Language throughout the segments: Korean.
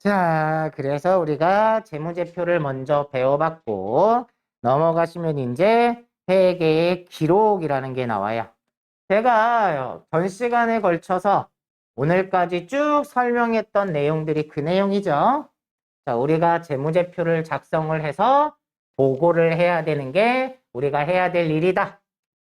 자, 그래서 우리가 재무제표를 먼저 배워봤고, 넘어가시면 이제 회계의 기록이라는 게 나와요. 제가 전 시간에 걸쳐서 오늘까지 쭉 설명했던 내용들이 그 내용이죠. 자, 우리가 재무제표를 작성을 해서 보고를 해야 되는 게 우리가 해야 될 일이다.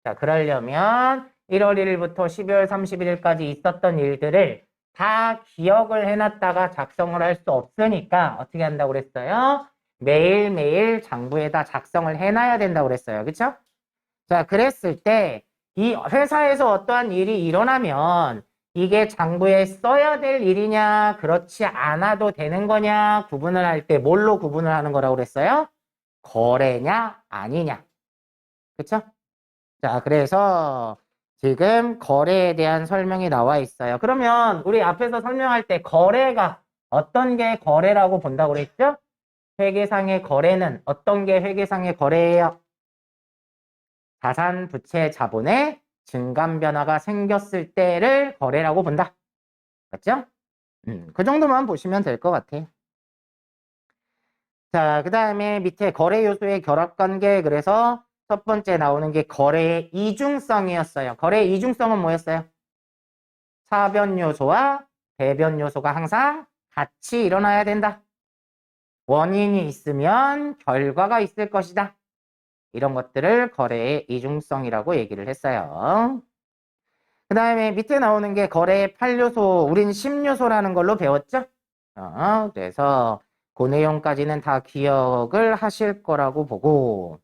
자, 그러려면 1월 1일부터 12월 31일까지 있었던 일들을 다 기억을 해놨다가 작성을 할 수 없으니까 어떻게 한다고 그랬어요? 매일매일 장부에다 작성을 해놔야 된다고 그랬어요. 그쵸? 자, 그랬을 때 이 회사에서 어떠한 일이 일어나면 이게 장부에 써야 될 일이냐, 그렇지 않아도 되는 거냐, 구분을 할 때 뭘로 구분을 하는 거라고 그랬어요? 거래냐, 아니냐. 그쵸? 자, 그래서 지금 거래에 대한 설명이 나와 있어요. 그러면 우리 앞에서 설명할 때 거래가 어떤 게 거래라고 본다고 그랬죠? 회계상의 거래는 어떤 게 회계상의 거래예요? 자산, 부채, 자본의 증감 변화가 생겼을 때를 거래라고 본다. 맞죠? 그 정도만 보시면 될 것 같아요. 자, 그 다음에 밑에 거래 요소의 결합관계. 그래서 첫 번째 나오는 게 거래의 이중성이었어요. 거래의 이중성은 뭐였어요? 차변 요소와 배변 요소가 항상 같이 일어나야 된다. 원인이 있으면 결과가 있을 것이다. 이런 것들을 거래의 이중성이라고 얘기를 했어요. 그 다음에 밑에 나오는 게 거래의 8요소, 우린 10요소라는 걸로 배웠죠? 그래서 그 내용까지는 다 기억을 하실 거라고 보고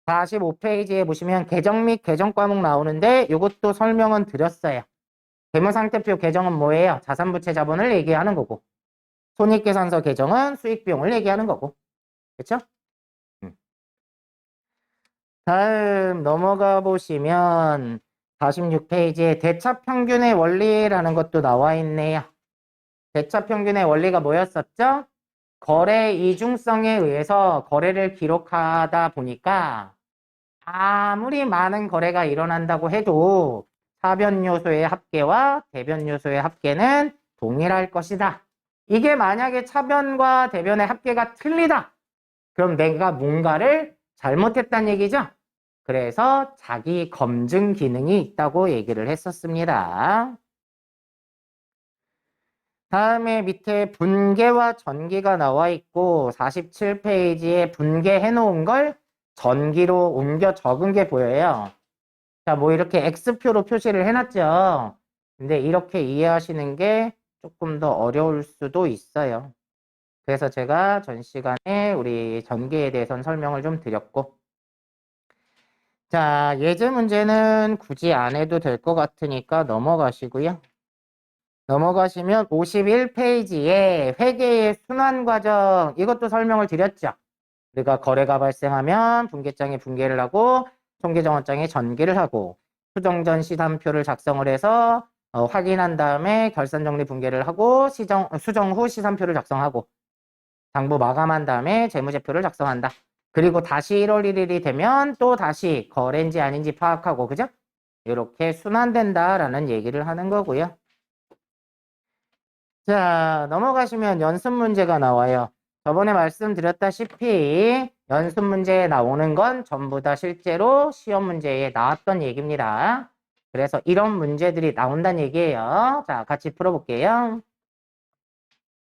45페이지에 보시면 계정 및 계정 과목 나오는데 이것도 설명은 드렸어요. 재무상태표 계정은 뭐예요? 자산부채 자본을 얘기하는 거고 손익계산서 계정은 수익비용을 얘기하는 거고 그렇죠? 다음 넘어가 보시면 46페이지에 대차평균의 원리라는 것도 나와 있네요. 대차평균의 원리가 뭐였었죠? 거래 이중성에 의해서 거래를 기록하다 보니까 아무리 많은 거래가 일어난다고 해도 차변 요소의 합계와 대변 요소의 합계는 동일할 것이다. 이게 만약에 차변과 대변의 합계가 틀리다. 그럼 내가 뭔가를 잘못했다는 얘기죠? 그래서 자기 검증 기능이 있다고 얘기를 했었습니다. 다음에 밑에 분계와 전기가 나와 있고 47페이지에 분계해 놓은 걸 전기로 옮겨 적은 게 보여요. 자, 뭐 이렇게 X표로 표시를 해놨죠. 근데 이렇게 이해하시는 게 조금 더 어려울 수도 있어요. 그래서 제가 전 시간에 우리 전기에 대해서는 설명을 좀 드렸고 자, 예제 문제는 굳이 안 해도 될 것 같으니까 넘어가시고요. 넘어가시면 51페이지에 회계의 순환 과정 이것도 설명을 드렸죠. 우리가 거래가 발생하면 분계장에 분계를 하고 통계정원장에 전개를 하고 수정 전 시산표를 작성을 해서 확인한 다음에 결산 정리 분계를 하고 수정 후 시산표를 작성하고 장부 마감한 다음에 재무제표를 작성한다. 그리고 다시 1월 1일이 되면 또 다시 거래인지 아닌지 파악하고 그죠? 이렇게 순환된다라는 얘기를 하는 거고요. 자, 넘어가시면 연습 문제가 나와요. 저번에 말씀드렸다시피 연습 문제에 나오는 건 전부 다 실제로 시험 문제에 나왔던 얘기입니다. 그래서 이런 문제들이 나온다는 얘기예요. 자, 같이 풀어볼게요.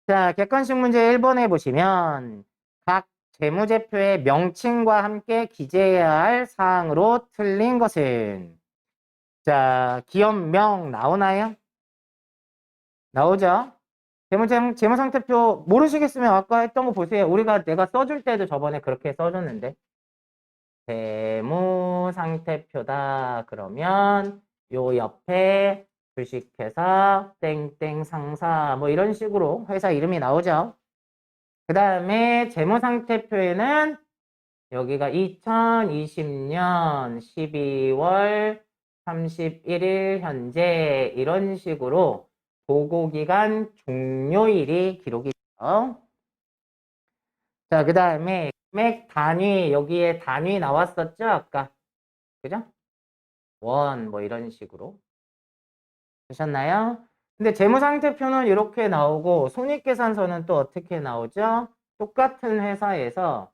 자, 객관식 문제 1번에 보시면 각 재무제표의 명칭과 함께 기재해야 할 사항으로 틀린 것은 자, 기업명 나오나요? 나오죠? 재무상태표 모르시겠으면 아까 했던 거 보세요. 내가 써줄 때도 저번에 그렇게 써줬는데. 재무상태표다. 그러면 요 옆에 주식회사 땡땡 상사 뭐 이런 식으로 회사 이름이 나오죠. 그 다음에 재무상태표에는 여기가 2020년 12월 31일 현재 이런 식으로 보고기간 종료일이 기록이 돼요. 자, 그 다음에 금액 단위, 여기에 단위 나왔었죠? 아까. 그죠? 원, 뭐 이런 식으로. 보셨나요? 근데 재무상태표는 이렇게 나오고 손익계산서는 또 어떻게 나오죠? 똑같은 회사에서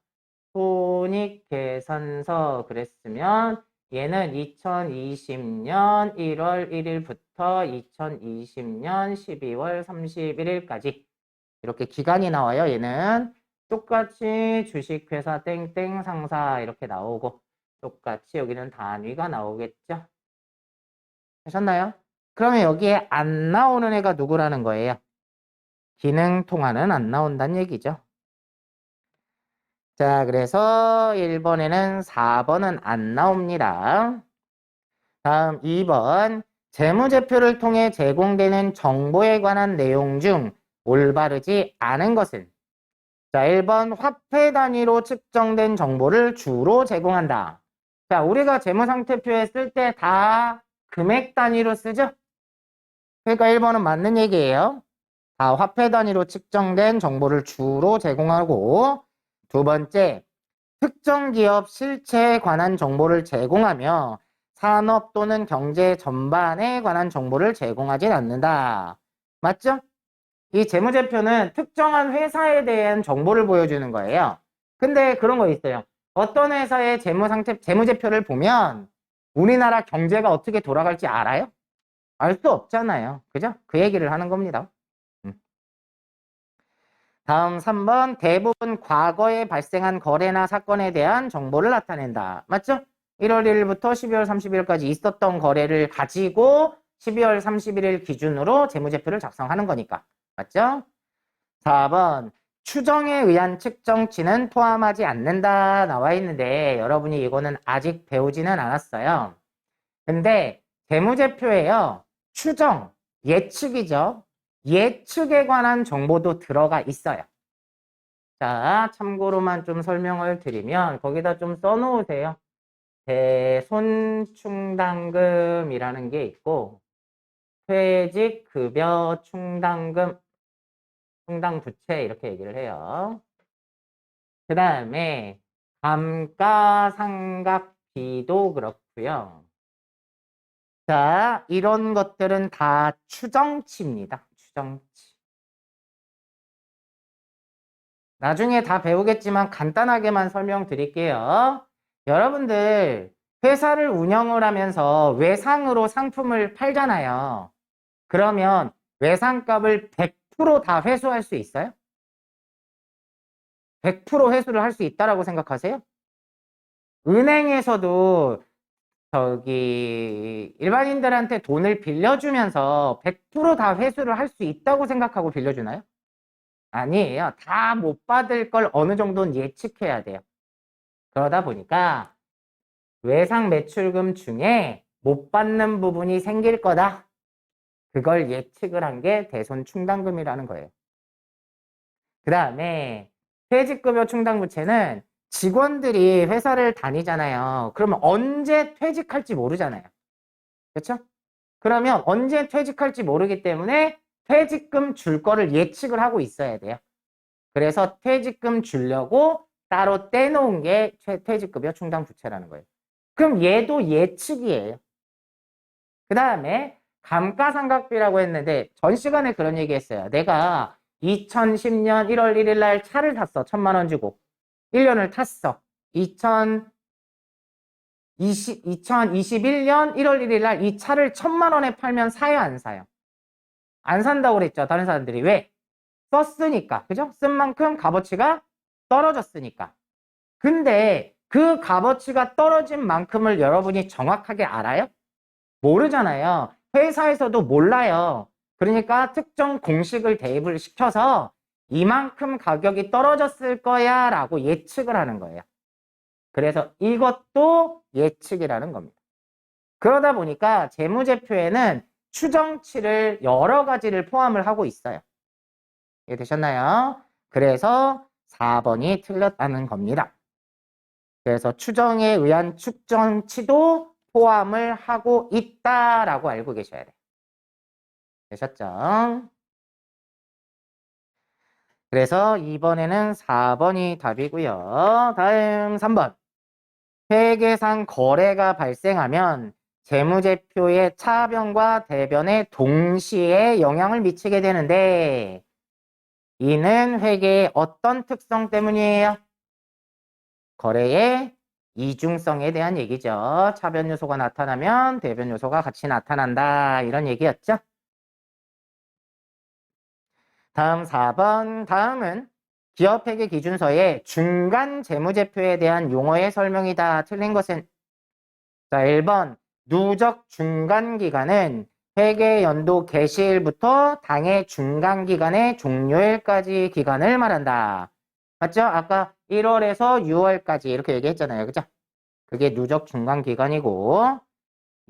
손익계산서 그랬으면 얘는 2020년 1월 1일부터 2020년 12월 31일까지 이렇게 기간이 나와요. 얘는 똑같이 주식회사 땡땡 상사 이렇게 나오고 똑같이 여기는 단위가 나오겠죠. 하셨나요? 그러면 여기에 안 나오는 애가 누구라는 거예요? 기능통화는 안 나온다는 얘기죠. 자, 그래서 1번에는 4번은 안 나옵니다. 다음 2번. 재무제표를 통해 제공되는 정보에 관한 내용 중 올바르지 않은 것은 자, 1번 화폐 단위로 측정된 정보를 주로 제공한다. 자, 우리가 재무상태표에 쓸 때 다 금액 단위로 쓰죠? 그러니까 1번은 맞는 얘기예요. 다 화폐 단위로 측정된 정보를 주로 제공하고 두 번째, 특정 기업 실체에 관한 정보를 제공하며 산업 또는 경제 전반에 관한 정보를 제공하진 않는다. 맞죠? 이 재무제표는 특정한 회사에 대한 정보를 보여주는 거예요. 근데 그런 거 있어요. 어떤 회사의 재무제표를 보면 우리나라 경제가 어떻게 돌아갈지 알아요? 알 수 없잖아요. 그죠? 그 얘기를 하는 겁니다. 다음 3번 대부분 과거에 발생한 거래나 사건에 대한 정보를 나타낸다. 맞죠? 1월 1일부터 12월 30일까지 있었던 거래를 가지고 12월 31일 기준으로 재무제표를 작성하는 거니까. 맞죠? 4번 추정에 의한 측정치는 포함하지 않는다 나와 있는데 여러분이 이거는 아직 배우지는 않았어요. 근데 재무제표에요. 추정, 예측이죠. 예측에 관한 정보도 들어가 있어요. 자, 참고로만 좀 설명을 드리면 거기다 좀 써놓으세요. 대손충당금이라는 게 있고 퇴직급여 충당금, 충당부채 이렇게 얘기를 해요. 그 다음에 감가상각비도 그렇고요. 자, 이런 것들은 다 추정치입니다. 추정치. 나중에 다 배우겠지만 간단하게만 설명드릴게요. 여러분들 회사를 운영을 하면서 외상으로 상품을 팔잖아요. 그러면 외상값을 100%다 회수할 수 있어요? 100% 회수를 할 수 있다라고 생각하세요? 은행에서도 저기 일반인들한테 돈을 빌려주면서 100%다 회수를 할 수 있다고 생각하고 빌려주나요? 아니에요. 다 못 받을 걸 어느 정도는 예측해야 돼요. 그러다 보니까 외상 매출금 중에 못 받는 부분이 생길 거다. 그걸 예측을 한 게 대손충당금이라는 거예요. 그 다음에 퇴직급여 충당부채는 직원들이 회사를 다니잖아요. 그러면 언제 퇴직할지 모르잖아요. 그렇죠? 그러면 언제 퇴직할지 모르기 때문에 퇴직금 줄 거를 예측을 하고 있어야 돼요. 그래서 퇴직금 주려고 따로 떼놓은 게 퇴직급여 충당부채라는 거예요. 그럼 얘도 예측이에요. 그 다음에 감가상각비라고 했는데 전 시간에 그런 얘기 했어요. 내가 2010년 1월 1일 날 차를 탔어. 1,000만 원 주고. 1년을 탔어. 2021년 1월 1일 날 이 차를 1,000만 원에 팔면 사요, 안 사요? 안 산다고 그랬죠. 다른 사람들이. 왜? 썼으니까. 그죠? 쓴 만큼 값어치가 떨어졌으니까. 근데 그 값어치가 떨어진 만큼을 여러분이 정확하게 알아요? 모르잖아요. 회사에서도 몰라요. 그러니까 특정 공식을 대입을 시켜서 이만큼 가격이 떨어졌을 거야 라고 예측을 하는 거예요. 그래서 이것도 예측이라는 겁니다. 그러다 보니까 재무제표에는 추정치를 여러 가지를 포함을 하고 있어요. 이해되셨나요? 그래서 4번이 틀렸다는 겁니다. 그래서 추정에 의한 측정치도 포함을 하고 있다라고 알고 계셔야 돼요. 되셨죠? 그래서 이번에는 4번이 답이고요. 다음 3번. 회계상 거래가 발생하면 재무제표의 차변과 대변에 동시에 영향을 미치게 되는데 이는 회계의 어떤 특성 때문이에요? 거래의 이중성에 대한 얘기죠. 차변 요소가 나타나면 대변 요소가 같이 나타난다. 이런 얘기였죠. 다음 4번. 다음은 기업회계 기준서의 중간 재무제표에 대한 용어의 설명이다. 틀린 것은 자, 1번. 누적 중간기간은 회계연도 개시일부터 당해 중간기간의 종료일까지 기간을 말한다. 맞죠? 아까 1월에서 6월까지 이렇게 얘기했잖아요. 그죠? 그게 누적 중간기간이고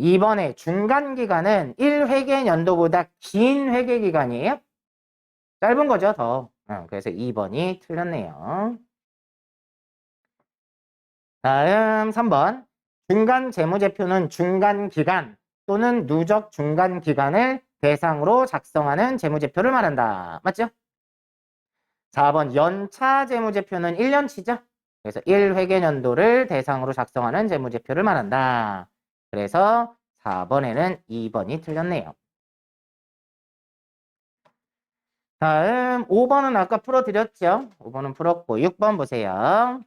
2번에 중간기간은 1회계연도보다 긴 회계기간이에요. 짧은 거죠, 더. 그래서 2번이 틀렸네요. 다음 3번. 중간 재무제표는 중간기간 또는 누적 중간기간을 대상으로 작성하는 재무제표를 말한다. 맞죠? 4번. 연차 재무제표는 1년치죠? 그래서 1회계연도를 대상으로 작성하는 재무제표를 말한다. 그래서 4번에는 2번이 틀렸네요. 다음 5번은 아까 풀어드렸죠? 5번은 풀었고 6번 보세요.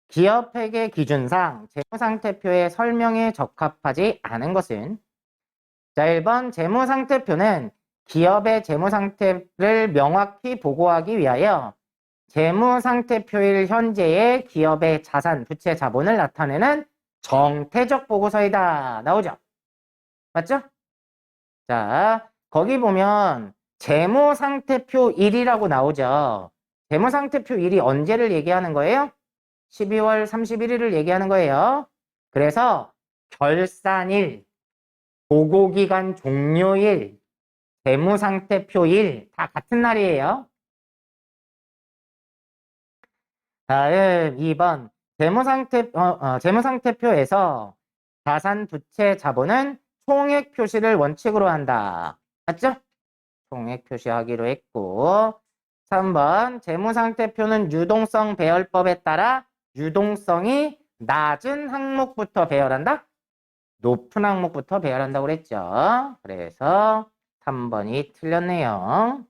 기업회계 기준상 재무상태표의 설명에 적합하지 않은 것은 자 1번 재무상태표는 기업의 재무상태를 명확히 보고하기 위하여 재무상태표일 현재의 기업의 자산, 부채, 자본을 나타내는 정태적 보고서이다. 나오죠? 맞죠? 자, 거기 보면 재무상태표 1이라고 나오죠. 재무상태표 1이 언제를 얘기하는 거예요? 12월 31일을 얘기하는 거예요. 그래서 결산일, 보고기간 종료일, 재무상태표일 다 같은 날이에요. 다음 2번 재무상태표에서 자산, 부채, 자본은 총액 표시를 원칙으로 한다. 맞죠? 총액 표시하기로 했고 3번 재무상태표는 유동성 배열법에 따라 유동성이 낮은 항목부터 배열한다? 높은 항목부터 배열한다고 그랬죠. 그래서 3번이 틀렸네요.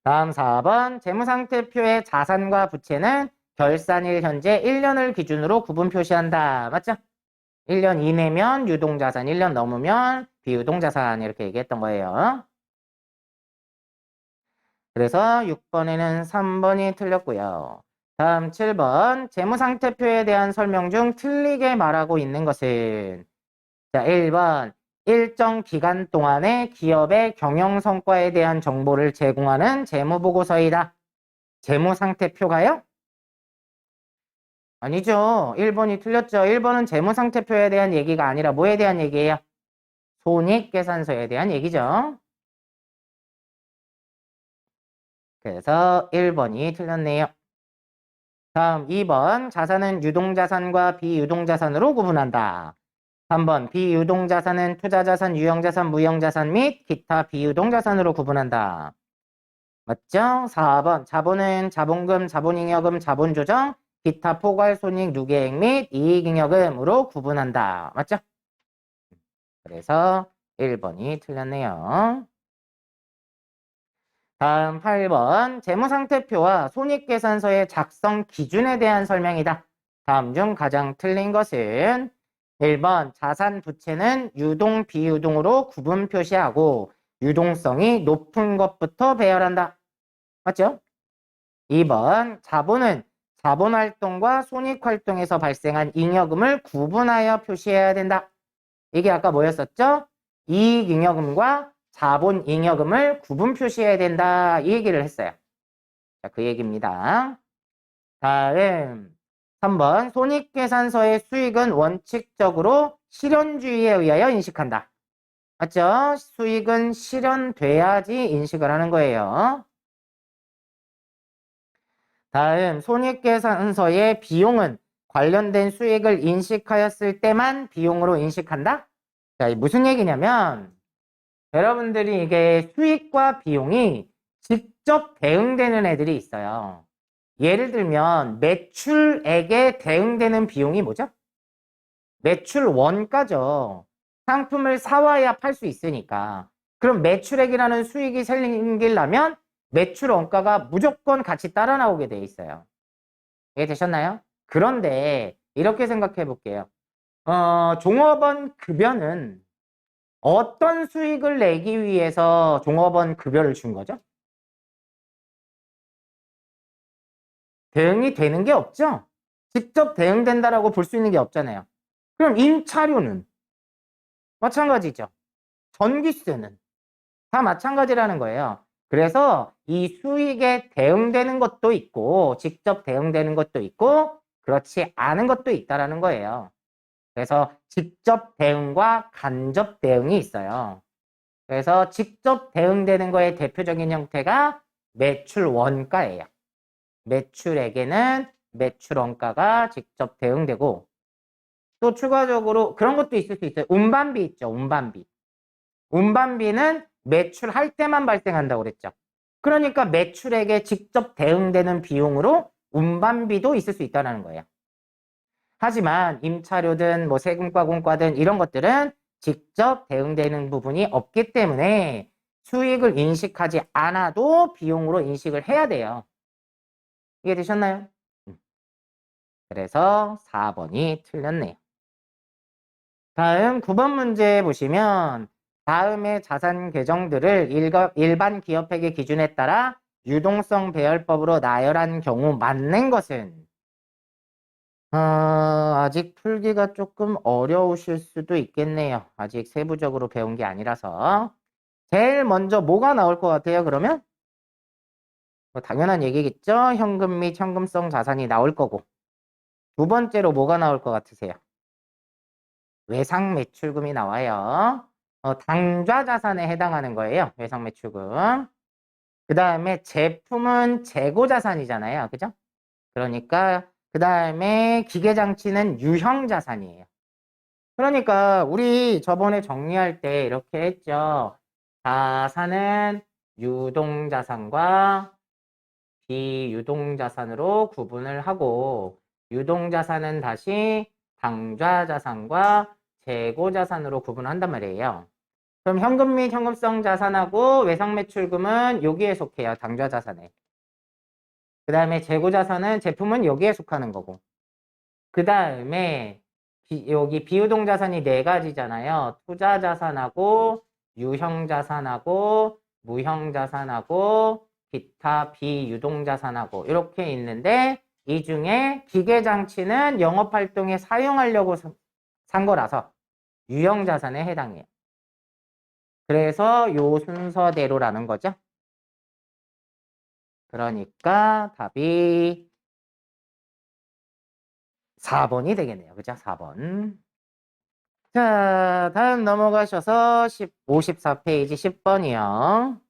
다음 4번 재무상태표의 자산과 부채는 결산일 현재 1년을 기준으로 구분 표시한다. 맞죠? 1년 이내면 유동자산, 1년 넘으면 비유동자산 이렇게 얘기했던 거예요. 그래서 6번에는 3번이 틀렸고요. 다음 7번 재무상태표에 대한 설명 중 틀리게 말하고 있는 것은 자 1번 일정 기간 동안의 기업의 경영 성과에 대한 정보를 제공하는 재무보고서이다. 재무상태표가요? 아니죠. 1번이 틀렸죠. 1번은 재무상태표에 대한 얘기가 아니라 뭐에 대한 얘기예요? 손익계산서에 대한 얘기죠. 그래서 1번이 틀렸네요. 다음 2번 자산은 유동자산과 비유동자산으로 구분한다. 3번 비유동자산은 투자자산, 유형자산, 무형자산 및 기타 비유동자산으로 구분한다. 맞죠? 4번 자본은 자본금, 자본잉여금, 자본조정, 기타 포괄손익, 누계액 및 이익잉여금으로 구분한다. 맞죠? 그래서 1번이 틀렸네요. 다음 8번 재무상태표와 손익계산서의 작성 기준에 대한 설명이다. 다음 중 가장 틀린 것은 1번 자산 부채는 유동 비유동으로 구분 표시하고 유동성이 높은 것부터 배열한다. 맞죠? 2번 자본은 자본활동과 손익활동에서 발생한 잉여금을 구분하여 표시해야 된다. 이게 아까 뭐였었죠? 이익잉여금과 자본잉여금을 구분 표시해야 된다. 이 얘기를 했어요. 자, 그 얘기입니다. 다음 3번 손익계산서의 수익은 원칙적으로 실현주의에 의하여 인식한다. 맞죠? 수익은 실현돼야지 인식을 하는 거예요. 다음 손익계산서의 비용은 관련된 수익을 인식하였을 때만 비용으로 인식한다? 자, 무슨 얘기냐면 여러분들이 이게 수익과 비용이 직접 대응되는 애들이 있어요. 예를 들면 매출액에 대응되는 비용이 뭐죠? 매출 원가죠. 상품을 사와야 팔 수 있으니까. 그럼 매출액이라는 수익이 생기려면 매출 원가가 무조건 같이 따라 나오게 돼 있어요. 이해되셨나요? 그런데 이렇게 생각해 볼게요. 종업원 급여는 어떤 수익을 내기 위해서 종업원 급여를 준 거죠? 대응이 되는 게 없죠? 직접 대응된다라고 볼 수 있는 게 없잖아요. 그럼 임차료는 마찬가지죠. 전기세는 다 마찬가지라는 거예요. 그래서 이 수익에 대응되는 것도 있고 직접 대응되는 것도 있고 그렇지 않은 것도 있다라는 거예요. 그래서 직접 대응과 간접 대응이 있어요. 그래서 직접 대응되는 거의 대표적인 형태가 매출 원가예요. 매출액에는 매출 원가가 직접 대응되고 또 추가적으로 그런 것도 있을 수 있어요. 운반비 있죠. 운반비. 운반비는 매출할 때만 발생한다고 그랬죠. 그러니까 매출액에 직접 대응되는 비용으로 운반비도 있을 수 있다는 거예요. 하지만 임차료든 뭐 세금과 공과든 이런 것들은 직접 대응되는 부분이 없기 때문에 수익을 인식하지 않아도 비용으로 인식을 해야 돼요. 이해되셨나요? 그래서 4번이 틀렸네요. 다음 9번 문제 보시면 다음의 자산 계정들을 일반 기업회계 기준에 따라 유동성 배열법으로 나열한 경우 맞는 것은 아직 풀기가 조금 어려우실 수도 있겠네요. 아직 세부적으로 배운 게 아니라서. 제일 먼저 뭐가 나올 것 같아요, 그러면? 뭐 당연한 얘기겠죠? 현금 및 현금성 자산이 나올 거고. 두 번째로 뭐가 나올 것 같으세요? 외상 매출금이 나와요. 당좌 자산에 해당하는 거예요. 외상 매출금. 그 다음에 제품은 재고 자산이잖아요. 그죠? 그러니까 그 다음에 기계장치는 유형 자산이에요. 그러니까 우리 저번에 정리할 때 이렇게 했죠. 자산은 유동자산과 비유동자산으로 구분을 하고 유동자산은 다시 당좌자산과 재고자산으로 구분한단 말이에요. 그럼 현금 및 현금성 자산하고 외상매출금은 여기에 속해요. 당좌자산에. 그 다음에 재고자산은 제품은 여기에 속하는 거고. 그 다음에 여기 비유동자산이 네 가지잖아요. 투자자산하고 유형자산하고 무형자산하고 기타 비유동자산하고 이렇게 있는데 이 중에 기계장치는 영업활동에 사용하려고 산 거라서 유형자산에 해당해요. 그래서 요 순서대로라는 거죠. 그러니까 답이 4번이 되겠네요. 그죠? 4번. 자, 다음 넘어가셔서 54페이지 10번이요.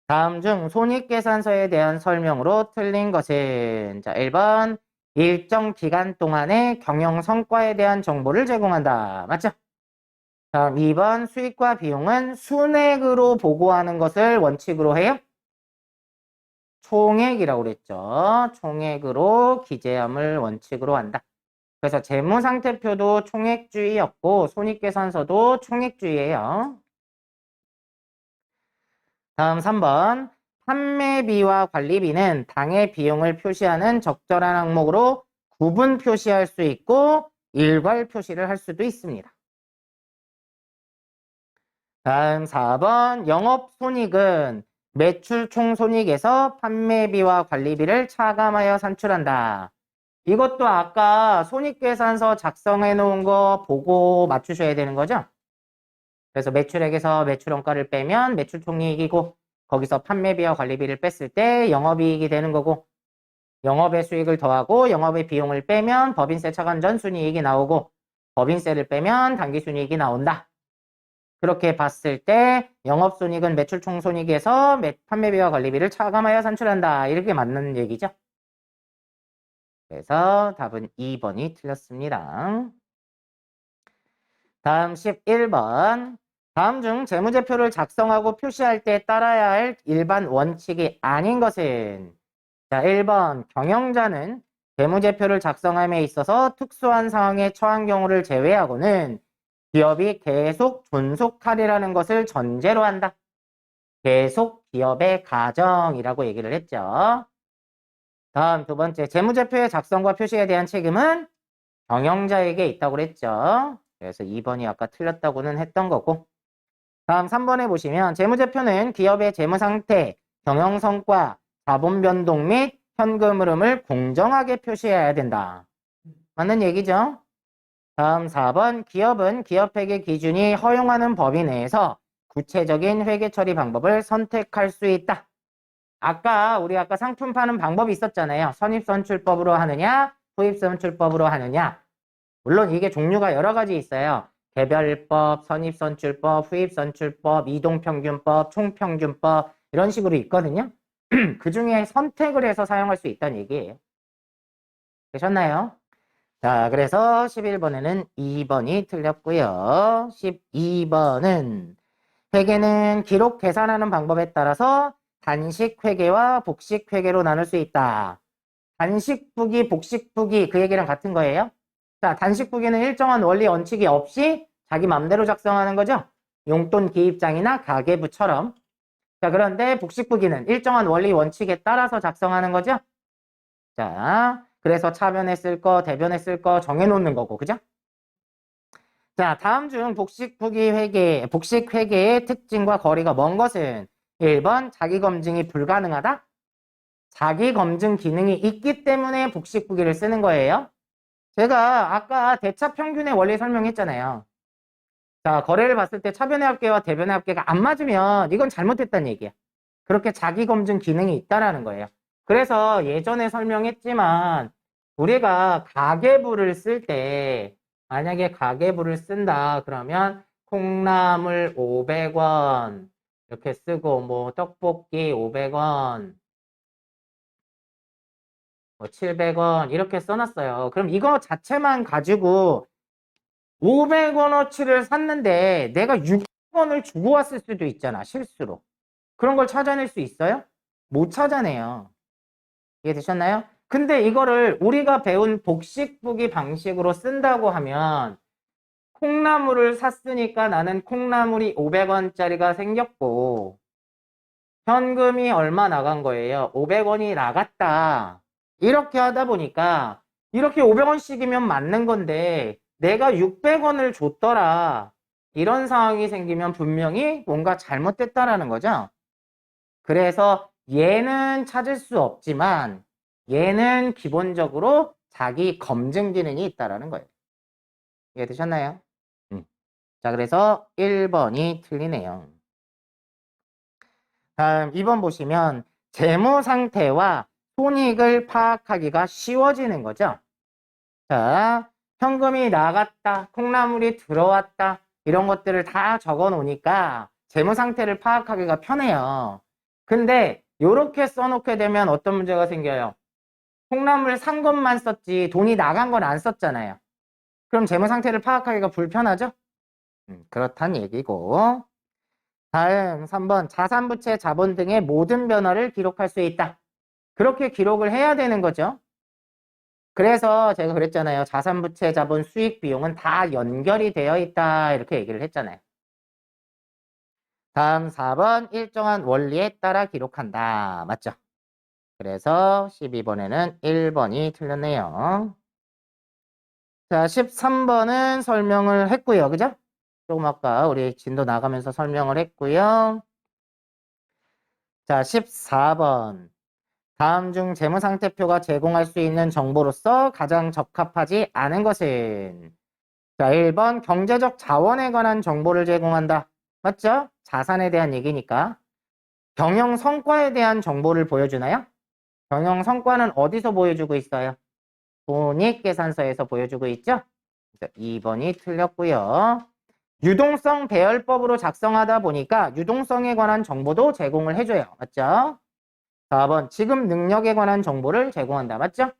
다음 중 손익계산서에 대한 설명으로 틀린 것은 자, 1번 일정 기간 동안의 경영 성과에 대한 정보를 제공한다. 맞죠? 다음 2번 수익과 비용은 순액으로 보고하는 것을 원칙으로 해요. 총액이라고 그랬죠. 총액으로 기재함을 원칙으로 한다. 그래서 재무상태표도 총액주의였고 손익계산서도 총액주의예요. 다음 3번 판매비와 관리비는 당해 비용을 표시하는 적절한 항목으로 구분 표시할 수 있고 일괄 표시를 할 수도 있습니다. 다음 4번 영업손익은 매출 총손익에서 판매비와 관리비를 차감하여 산출한다. 이것도 아까 손익계산서 작성해 놓은 거 보고 맞추셔야 되는 거죠? 그래서 매출액에서 매출원가를 빼면 매출총이익이고 거기서 판매비와 관리비를 뺐을 때 영업이익이 되는 거고 영업의 수익을 더하고 영업의 비용을 빼면 법인세 차감 전 순이익이 나오고 법인세를 빼면 당기순이익이 나온다. 그렇게 봤을 때 영업손익은 매출총손익에서 판매비와 관리비를 차감하여 산출한다. 이렇게 맞는 얘기죠. 그래서 답은 2번이 틀렸습니다. 다음 11번. 다음 중 재무제표를 작성하고 표시할 때 따라야 할 일반 원칙이 아닌 것은 자, 1번 경영자는 재무제표를 작성함에 있어서 특수한 상황에 처한 경우를 제외하고는 기업이 계속 존속하리라는 것을 전제로 한다. 계속 기업의 가정이라고 얘기를 했죠. 다음 두 번째, 재무제표의 작성과 표시에 대한 책임은 경영자에게 있다고 그랬죠. 그래서 2번이 아까 틀렸다고는 했던 거고. 다음 3번에 보시면 재무제표는 기업의 재무상태, 경영성과, 자본 변동 및 현금 흐름을 공정하게 표시해야 된다. 맞는 얘기죠? 다음 4번, 기업은 기업회계 기준이 허용하는 범위 내에서 구체적인 회계 처리 방법을 선택할 수 있다. 우리 아까 상품 파는 방법이 있었잖아요. 선입선출법으로 하느냐, 후입선출법으로 하느냐. 물론 이게 종류가 여러 가지 있어요. 개별법, 선입선출법, 후입선출법, 이동평균법, 총평균법 이런 식으로 있거든요. 그 중에 선택을 해서 사용할 수 있다는 얘기예요. 되셨나요? 자, 그래서 11번에는 2번이 틀렸고요. 12번은 회계는 기록 계산하는 방법에 따라서 단식 회계와 복식 회계로 나눌 수 있다. 단식부기, 복식부기 그 얘기랑 같은 거예요. 자, 단식부기는 일정한 원리 원칙이 없이 자기 맘대로 작성하는 거죠. 용돈 기입장이나 가계부처럼. 자, 그런데 복식부기는 일정한 원리 원칙에 따라서 작성하는 거죠. 자, 그래서 차변에 쓸 거, 대변에 쓸 거 정해놓는 거고, 그죠? 자, 다음 중 복식 회계의 특징과 거리가 먼 것은 1번 자기 검증이 불가능하다. 자기 검증 기능이 있기 때문에 복식부기를 쓰는 거예요. 제가 아까 대차 평균의 원리 설명했잖아요. 자, 거래를 봤을 때 차변의 합계와 대변의 합계가 안 맞으면 이건 잘못했다는 얘기야. 그렇게 자기 검증 기능이 있다라는 거예요. 그래서 예전에 설명했지만 우리가 가계부를 쓸 때 만약에 가계부를 쓴다 그러면 콩나물 500원 이렇게 쓰고 뭐 떡볶이 500원 뭐 700원 이렇게 써놨어요. 그럼 이거 자체만 가지고 500원어치를 샀는데 내가 600원을 주고 왔을 수도 있잖아, 실수로. 그런 걸 찾아낼 수 있어요? 못 찾아내요. 이해되셨나요? 근데 이거를 우리가 배운 복식부기 방식으로 쓴다고 하면 콩나물을 샀으니까 나는 콩나물이 500원짜리가 생겼고 현금이 얼마 나간 거예요? 500원이 나갔다. 이렇게 하다 보니까 이렇게 500원씩이면 맞는 건데 내가 600원을 줬더라. 이런 상황이 생기면 분명히 뭔가 잘못됐다라는 거죠. 그래서 얘는 찾을 수 없지만 얘는 기본적으로 자기 검증 기능이 있다라는 거예요. 이해되셨나요? 자, 그래서 1번이 틀리네요. 다음 2번 보시면 재무 상태와 손익을 파악하기가 쉬워지는 거죠. 자, 현금이 나갔다, 콩나물이 들어왔다 이런 것들을 다 적어 놓으니까 재무 상태를 파악하기가 편해요. 근데 이렇게 써놓게 되면 어떤 문제가 생겨요? 콩나물 산 것만 썼지 돈이 나간 건 안 썼잖아요. 그럼 재무 상태를 파악하기가 불편하죠? 그렇단 얘기고. 다음 3번 자산부채 자본 등의 모든 변화를 기록할 수 있다. 그렇게 기록을 해야 되는 거죠. 그래서 제가 그랬잖아요. 자산부채 자본 수익 비용은 다 연결이 되어 있다 이렇게 얘기를 했잖아요. 다음 4번 일정한 원리에 따라 기록한다. 맞죠? 그래서 12번에는 1번이 틀렸네요. 자, 13번은 설명을 했고요. 그죠? 조금 아까 우리 진도 나가면서 설명을 했고요. 자, 14번. 다음 중 재무상태표가 제공할 수 있는 정보로서 가장 적합하지 않은 것은? 자, 1번 경제적 자원에 관한 정보를 제공한다. 맞죠? 자산에 대한 얘기니까. 경영 성과에 대한 정보를 보여주나요? 경영 성과는 어디서 보여주고 있어요? 손익계산서에서 보여주고 있죠? 2번이 틀렸고요. 유동성 배열법으로 작성하다 보니까 유동성에 관한 정보도 제공을 해줘요. 맞죠? 4번 지급 능력에 관한 정보를 제공한다. 맞죠?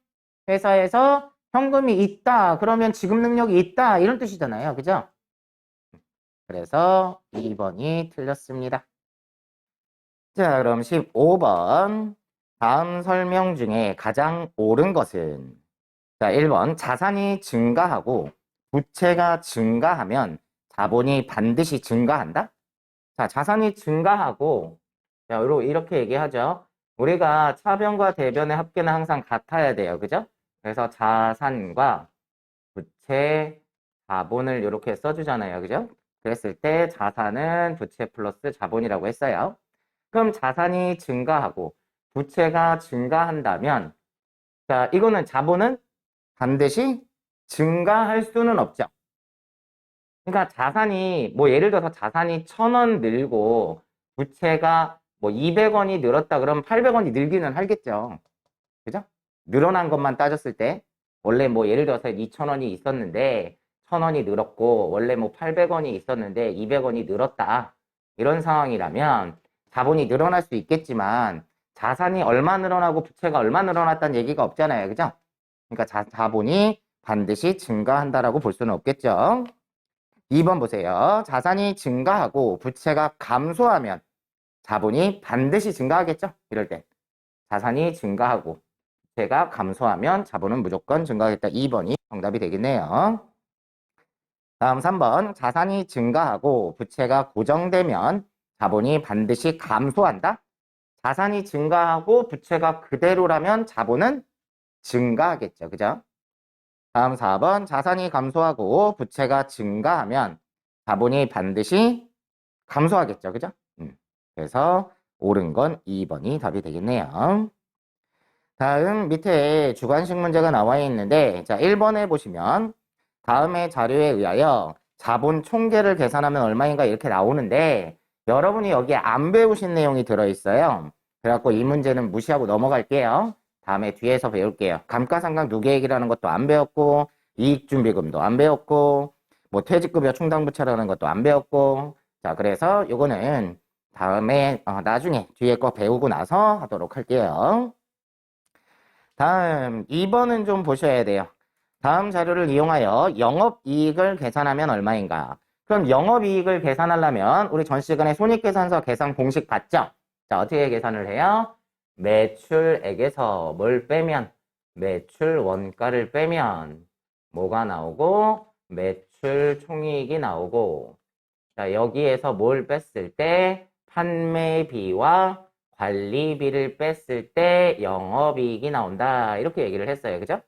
회사에서 현금이 있다. 그러면 지급 능력이 있다. 이런 뜻이잖아요. 그죠? 그래서 2번이 틀렸습니다. 자, 그럼 15번. 다음 설명 중에 가장 옳은 것은? 자, 1번. 자산이 증가하고 부채가 증가하면 자본이 반드시 증가한다? 자, 자산이 증가하고, 자, 이렇게 얘기하죠. 우리가 차변과 대변의 합계는 항상 같아야 돼요. 그죠? 그래서 자산과 부채, 자본을 이렇게 써주잖아요. 그죠? 그랬을 때 자산은 부채 플러스 자본이라고 했어요. 그럼 자산이 증가하고 부채가 증가한다면, 자, 이거는 자본은 반드시 증가할 수는 없죠. 그러니까 자산이, 뭐 예를 들어서 자산이 1,000원 늘고 부채가 뭐 200원이 늘었다 그러면 800원이 늘기는 하겠죠. 그죠? 늘어난 것만 따졌을 때 원래 뭐 예를 들어서 2,000원이 있었는데 1,000원이 늘었고 원래 뭐 800원이 있었는데 200원이 늘었다. 이런 상황이라면 자본이 늘어날 수 있겠지만 자산이 얼마 늘어나고 부채가 얼마 늘어났다는 얘기가 없잖아요. 그죠? 그러니까 자본이 반드시 증가한다라고 볼 수는 없겠죠. 2번 보세요. 자산이 증가하고 부채가 감소하면 자본이 반드시 증가하겠죠? 이럴 때. 자산이 증가하고 부채가 감소하면 자본은 무조건 증가하겠다. 2번이 정답이 되겠네요. 다음 3번. 자산이 증가하고 부채가 고정되면 자본이 반드시 감소한다? 자산이 증가하고 부채가 그대로라면 자본은 증가하겠죠. 그죠? 다음 4번. 자산이 감소하고 부채가 증가하면 자본이 반드시 감소하겠죠. 그죠? 그래서 옳은 건 2번이 답이 되겠네요. 다음 밑에 주관식 문제가 나와 있는데, 자, 1번에 보시면 다음의 자료에 의하여 자본 총계를 계산하면 얼마인가 이렇게 나오는데, 여러분이 여기에 안 배우신 내용이 들어있어요. 그래갖고 이 문제는 무시하고 넘어갈게요. 다음에 뒤에서 배울게요. 감가상각 누계액이라는 것도 안 배웠고, 이익준비금도 안 배웠고, 뭐 퇴직급여 충당부채라는 것도 안 배웠고, 자, 그래서 요거는 다음에, 나중에 뒤에 거 배우고 나서 하도록 할게요. 다음 2번은 좀 보셔야 돼요. 다음 자료를 이용하여 영업이익을 계산하면 얼마인가? 그럼 영업이익을 계산하려면 우리 전 시간에 손익계산서 계산 공식 봤죠? 자, 어떻게 계산을 해요? 매출액에서 뭘 빼면 매출 원가를 빼면 뭐가 나오고 매출 총이익이 나오고, 자, 여기에서 뭘 뺐을 때 판매비와 관리비를 뺐을 때 영업이익이 나온다. 이렇게 얘기를 했어요. 그죠?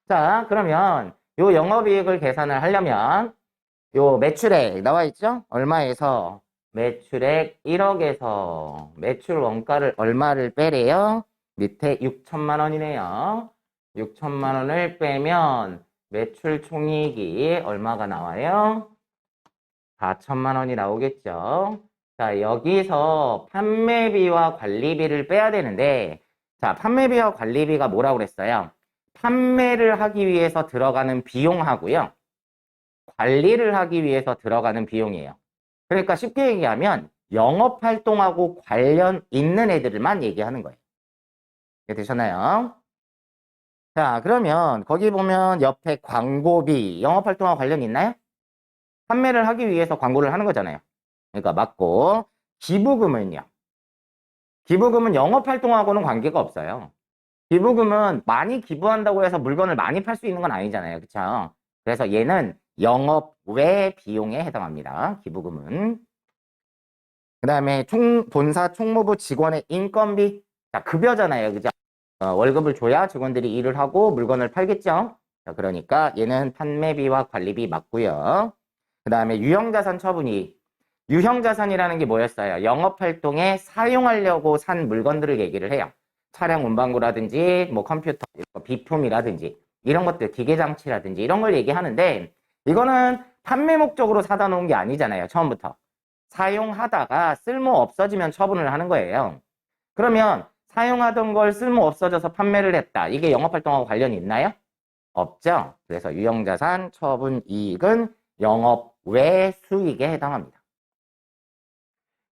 자, 그러면 요 영업이익을 계산을 하려면 요 매출액 나와 있죠? 얼마에서? 매출액 1억에서 매출 원가를 얼마를 빼래요? 밑에 6천만 원이네요. 6천만 원을 빼면 매출 총이익이 얼마가 나와요? 4천만 원이 나오겠죠. 자, 여기서 판매비와 관리비를 빼야 되는데, 자, 판매비와 관리비가 뭐라고 그랬어요? 판매를 하기 위해서 들어가는 비용하고요. 관리를 하기 위해서 들어가는 비용이에요. 그러니까 쉽게 얘기하면 영업활동하고 관련 있는 애들만 얘기하는 거예요. 이해 되셨나요? 자, 그러면 거기 보면 옆에 광고비, 영업활동하고 관련 있나요? 판매를 하기 위해서 광고를 하는 거잖아요. 그러니까 맞고, 기부금은요. 기부금은 영업활동하고는 관계가 없어요. 기부금은 많이 기부한다고 해서 물건을 많이 팔 수 있는 건 아니잖아요. 그쵸? 그래서 얘는 영업 외 비용에 해당합니다. 기부금은. 그 다음에 본사 총무부 직원의 인건비. 자, 급여잖아요. 그죠? 월급을 줘야 직원들이 일을 하고 물건을 팔겠죠? 자, 그러니까 얘는 판매비와 관리비 맞고요. 그 다음에 유형자산 처분이, 유형자산이라는 게 뭐였어요? 영업활동에 사용하려고 산 물건들을 얘기를 해요. 차량 운반구라든지 뭐 컴퓨터, 비품이라든지 이런 것들, 기계장치라든지 이런 걸 얘기하는데, 이거는 판매 목적으로 사다 놓은 게 아니잖아요. 처음부터. 사용하다가 쓸모 없어지면 처분을 하는 거예요. 그러면 사용하던 걸 쓸모 없어져서 판매를 했다. 이게 영업활동하고 관련이 있나요? 없죠. 그래서 유형자산 처분 이익은 영업 외 수익에 해당합니다.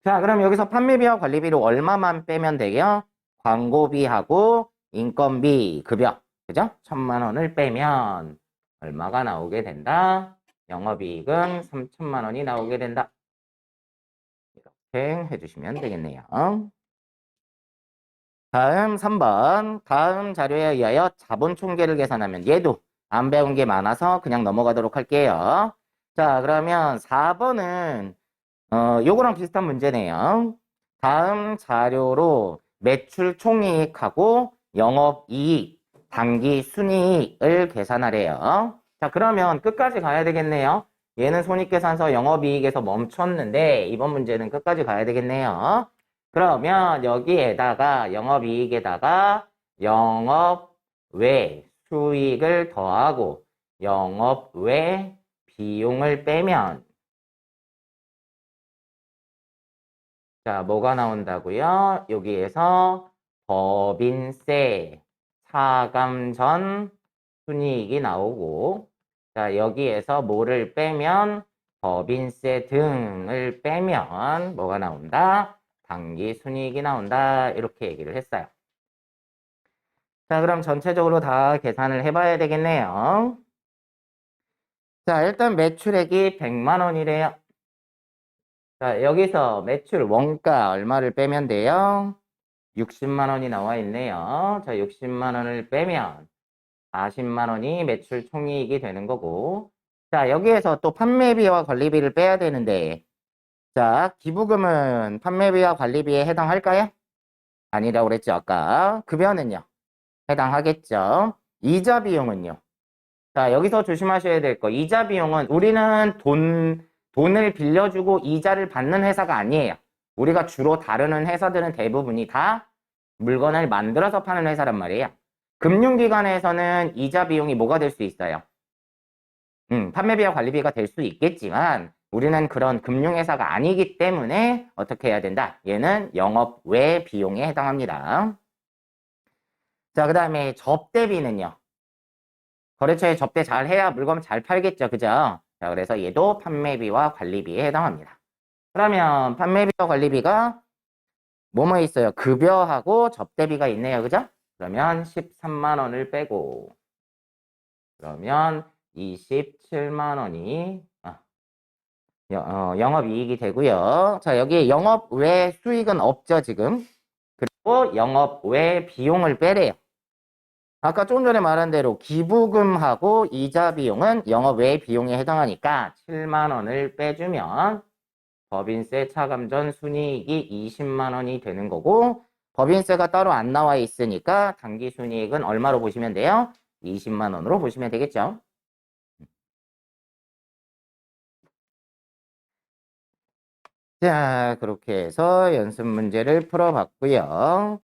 자, 그럼 여기서 판매비와 관리비로 얼마만 빼면 돼요? 광고비하고 인건비, 급여, 그죠? 1,000만 원을 빼면 얼마가 나오게 된다? 영업이익은 3천만 원이 나오게 된다. 이렇게 해주시면 되겠네요. 다음 3번. 다음 자료에 의하여 자본 총계를 계산하면 얘도 안 배운 게 많아서 그냥 넘어가도록 할게요. 자, 그러면 4번은 요거랑 비슷한 문제네요. 다음 자료로 매출 총이익하고 영업이익, 당기 순이익을 계산하래요. 자, 그러면 끝까지 가야 되겠네요. 얘는 손익계산서 영업이익에서 멈췄는데 이번 문제는 끝까지 가야 되겠네요. 그러면 여기에다가 영업이익에다가 영업 외 수익을 더하고 영업 외 비용을 빼면 자, 뭐가 나온다고요? 여기에서 법인세, 차감 전 순이익이 나오고 자, 여기에서 뭐를 빼면 법인세 등을 빼면 뭐가 나온다? 당기 순이익이 나온다. 이렇게 얘기를 했어요. 자, 그럼 전체적으로 다 계산을 해봐야 되겠네요. 자, 일단 매출액이 100만 원이래요. 자, 여기서 매출 원가 얼마를 빼면 돼요? 60만 원이 나와 있네요. 자, 60만 원을 빼면 40만 원이 매출 총이익이 되는 거고. 자, 여기에서 또 판매비와 관리비를 빼야 되는데, 자, 기부금은 판매비와 관리비에 해당할까요? 아니라고 그랬죠, 아까. 급여는요? 해당하겠죠. 이자 비용은요? 자, 여기서 조심하셔야 될 거. 이자 비용은 우리는 돈을 빌려주고 이자를 받는 회사가 아니에요. 우리가 주로 다루는 회사들은 대부분이 다 물건을 만들어서 파는 회사란 말이에요. 금융기관에서는 이자 비용이 뭐가 될 수 있어요? 판매비와 관리비가 될 수 있겠지만 우리는 그런 금융회사가 아니기 때문에 어떻게 해야 된다? 얘는 영업 외 비용에 해당합니다. 자, 그 다음에 접대비는요. 거래처에 접대 잘 해야 물건 잘 팔겠죠. 그죠? 자, 그래서 얘도 판매비와 관리비에 해당합니다. 그러면 판매비와 관리비가 뭐뭐 있어요? 급여하고 접대비가 있네요. 그죠? 그러면 13만 원을 빼고 그러면 27만 원이 영업이익이 되고요. 자, 여기 영업 외 수익은 없죠, 지금. 그리고 영업 외 비용을 빼래요. 아까 조금 전에 말한 대로 기부금하고 이자 비용은 영업 외 비용에 해당하니까 7만 원을 빼주면 법인세 차감 전 순이익이 20만 원이 되는 거고 법인세가 따로 안 나와 있으니까 당기 순이익은 얼마로 보시면 돼요? 20만 원으로 보시면 되겠죠. 자, 그렇게 해서 연습 문제를 풀어봤고요.